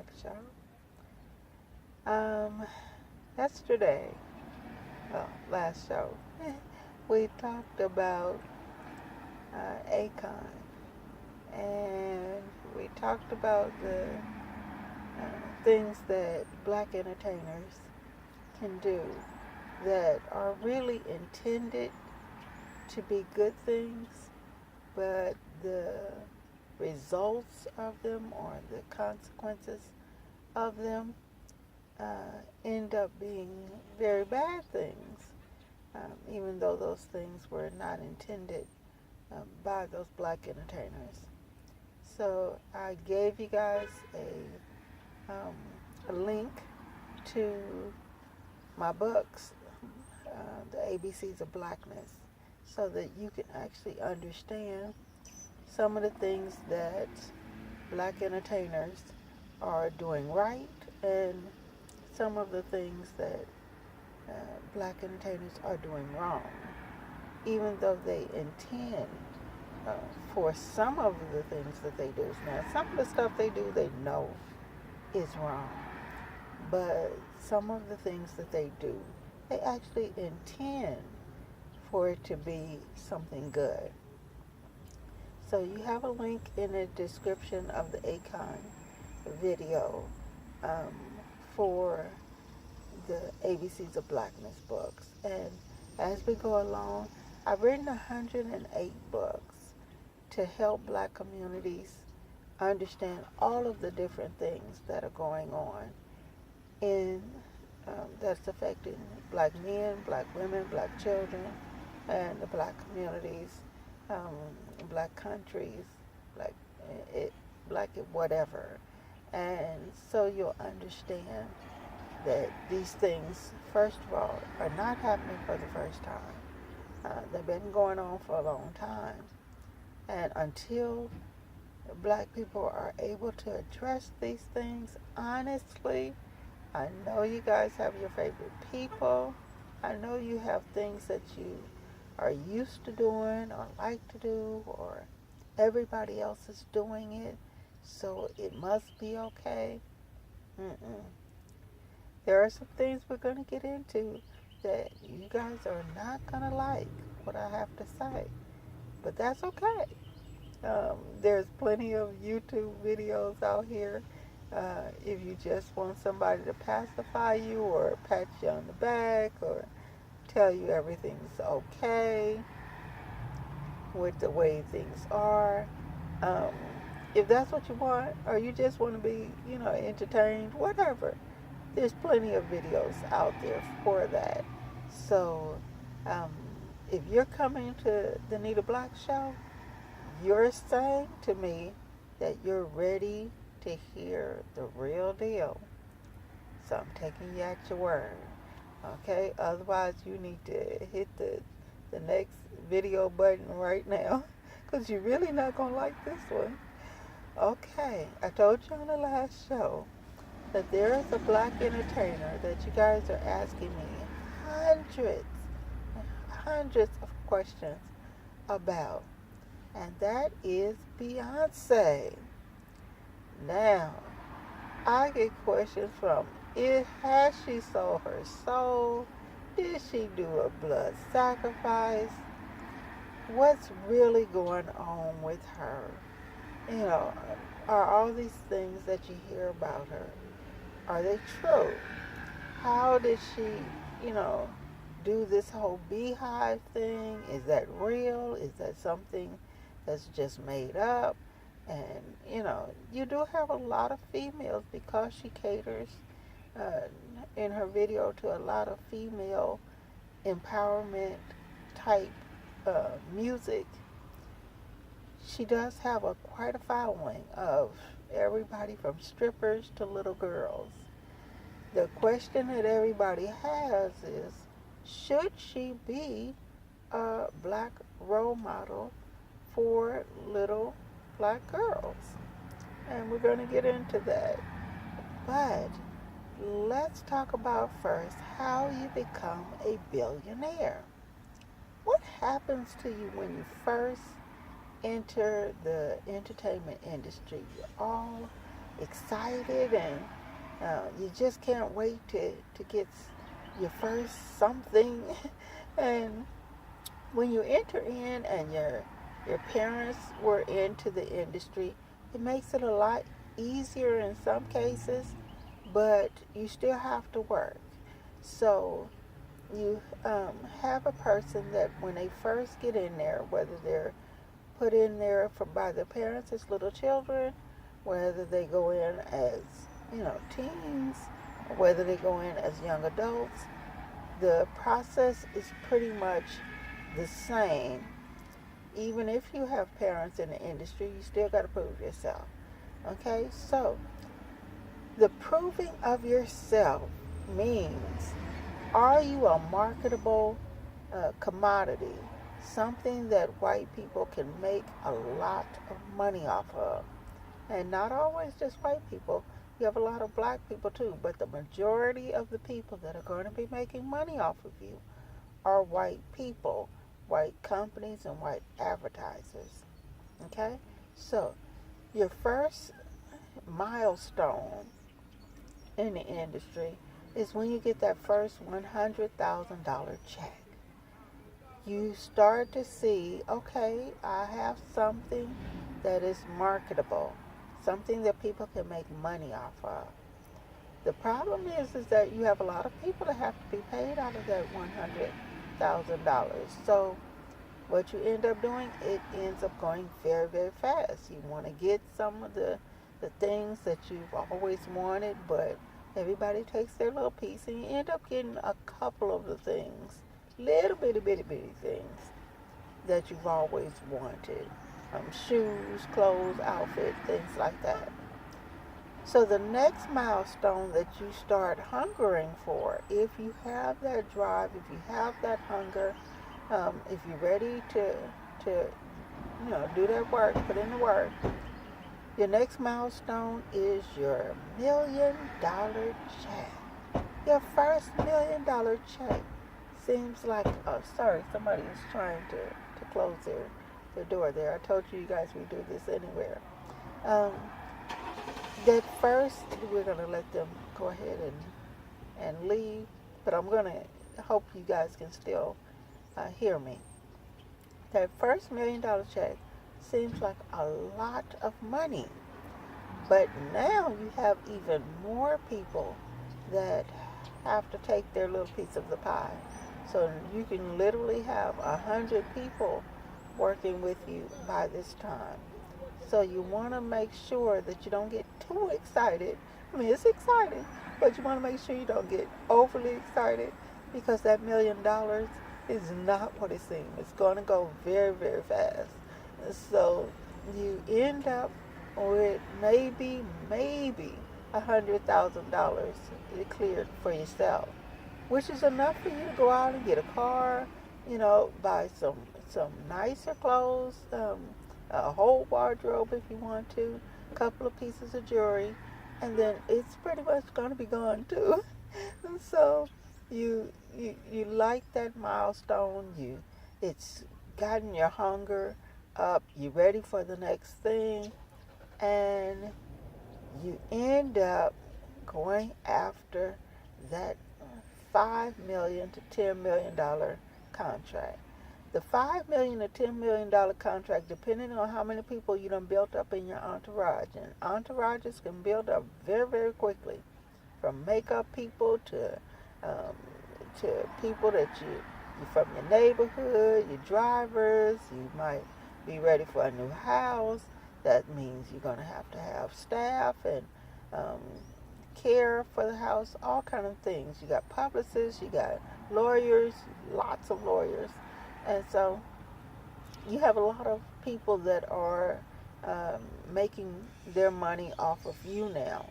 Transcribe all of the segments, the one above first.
Black Show. Yesterday, last show, we talked about Akon, and we talked about the things that black entertainers can do that are really intended to be good things, but the results of them or the consequences of them end up being very bad things, even though those things were not intended by those black entertainers. So I gave you guys a link to my books, the ABCs of Blackness, so that you can actually understand some of the things that black entertainers are doing right and some of the things that black entertainers are doing wrong, even though they intend for some of the things that they do. Now, some of the stuff they do, they know is wrong, but some of the things that they do, they actually intend for it to be something good. So you have a link in the description of the Akon video for the ABCs of Blackness books. And as we go along, I've written 108 books to help black communities understand all of the different things that are going on in that's affecting black men, black women, black children, and the black communities, black countries, black black whatever. And so you'll understand that these things, first of all, are not happening for the first time. They've been going on for a long time. And until black people are able to address these things honestly, I know you guys have your favorite people. I know you have things that you are used to doing or like to do, or everybody else is doing it, so it must be okay. Mm-mm. There are some things we're going to get into that you guys are not going to like what I have to say, but that's okay. There's plenty of YouTube videos out here. If you just want somebody to pacify you or pat you on the back or tell you everything's okay with the way things are, um, if that's what you want, or you just want to be, entertained, whatever, there's plenty of videos out there for that. So, um, if you're coming to the Nita Black Show, you're saying to me that you're ready to hear the real deal. So I'm taking you at your word. Okay? Otherwise, you need to hit the next video button right now, because you're really not going to like this one. Okay, I told you on the last show that there is a black entertainer that you guys are asking me hundreds, hundreds of questions about, and that is Beyonce. Now, I get questions from, has she sold her soul? Did she do a blood sacrifice? What's really going on with her? Are all these things that you hear about her, are they true? How did she, do this whole beehive thing? Is that real? Is that something that's just made up? And, you do have a lot of females, because she caters in her video to a lot of female empowerment type music. She does have quite a following of everybody from strippers to little girls. The question that everybody has is, should she be a black role model for little black girls? And we're going to get into that. But let's talk about first how you become a billionaire. What happens to you when you first enter the entertainment industry? You're all excited, and you just can't wait to get your first something. And when you enter in and your parents were into the industry, it makes it a lot easier in some cases, but you still have to work. So you have a person that when they first get in there, whether they're put in there by their parents as little children, whether they go in as teens, or whether they go in as young adults, the process is pretty much the same. Even if you have parents in the industry, you still got to prove yourself. Okay, so the proving of yourself means, are you a marketable commodity, something that white people can make a lot of money off of? And not always just white people. You have a lot of black people too, but the majority of the people that are going to be making money off of you are white people, white companies, and white advertisers. Okay? So, your first milestone in the industry is when you get that first $100,000 check. You start to see, okay, I have something that is marketable, something that people can make money off of. The problem is that you have a lot of people that have to be paid out of that $100,000. So what you end up doing, it ends up going very, very fast. You want to get some of the things that you've always wanted, but everybody takes their little piece, and you end up getting a couple of the things, little bitty things that you've always wanted. Shoes, clothes, outfit, things like that. So the next milestone that you start hungering for, if you have that drive, if you have that hunger, if you're ready to do that work, put in the work, your next milestone is your $1 million check. Your first $1 million check seems like, oh, sorry, somebody is trying to close their door there. I told you guys we do this anywhere. That first, we're going to let them go ahead and leave, but I'm going to hope you guys can still hear me. That first $1 million check seems like a lot of money, but now you have even more people that have to take their little piece of the pie. So you can literally have 100 people working with you by this time. So you want to make sure that you don't get too excited. I mean, it's exciting, but you want to make sure you don't get overly excited, because that $1 million is not what it seems. It's going to go very, very fast. So you end up with maybe $100,000 cleared for yourself, which is enough for you to go out and get a car, buy some nicer clothes, a whole wardrobe if you want to, a couple of pieces of jewelry, and then it's pretty much going to be gone too. And so you like that milestone. It's gotten your hunger up. You're ready for the next thing, and you end up going after that $5 million to $10 million contract. The $5 million to $10 million contract, depending on how many people you done built up in your entourage, and entourages can build up very, very quickly, from makeup people to people that you from your neighborhood, your drivers. You might be ready for a new house. That means you're going to have staff and care for the house, all kind of things. You got publicists, you got lawyers, lots of lawyers. And so you have a lot of people that are making their money off of you now.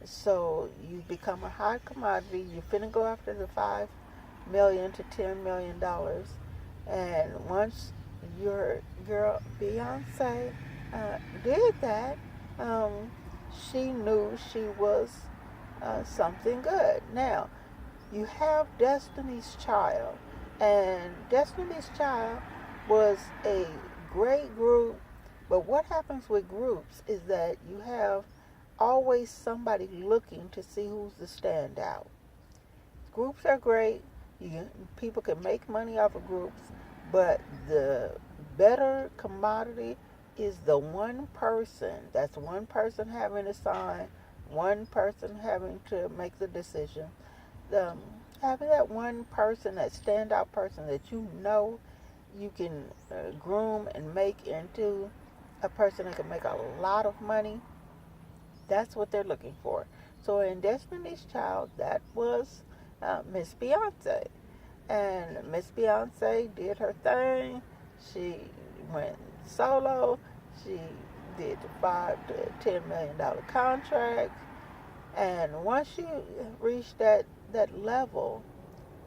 So you become a hot commodity. You're finna go after the $5 million to $10 million. And once your girl Beyonce did that, she knew she was something good. Now, you have Destiny's Child. And Destiny's Child was a great group, but what happens with groups is that you have always somebody looking to see who's the standout. Groups are great. People can make money off of groups, but the better commodity is the one person. That's one person having to sign, one person having to make the decision. The, having that one person, that standout person that you can groom and make into a person that can make a lot of money, that's what they're looking for. So in Destiny's Child, that was Miss Beyonce. And Miss Beyonce did her thing. She went solo. She did the $5 to $10 million contract. And once you reach that level,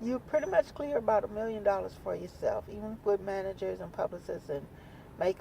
you pretty much clear about $1 million for yourself, even with managers and publicists and make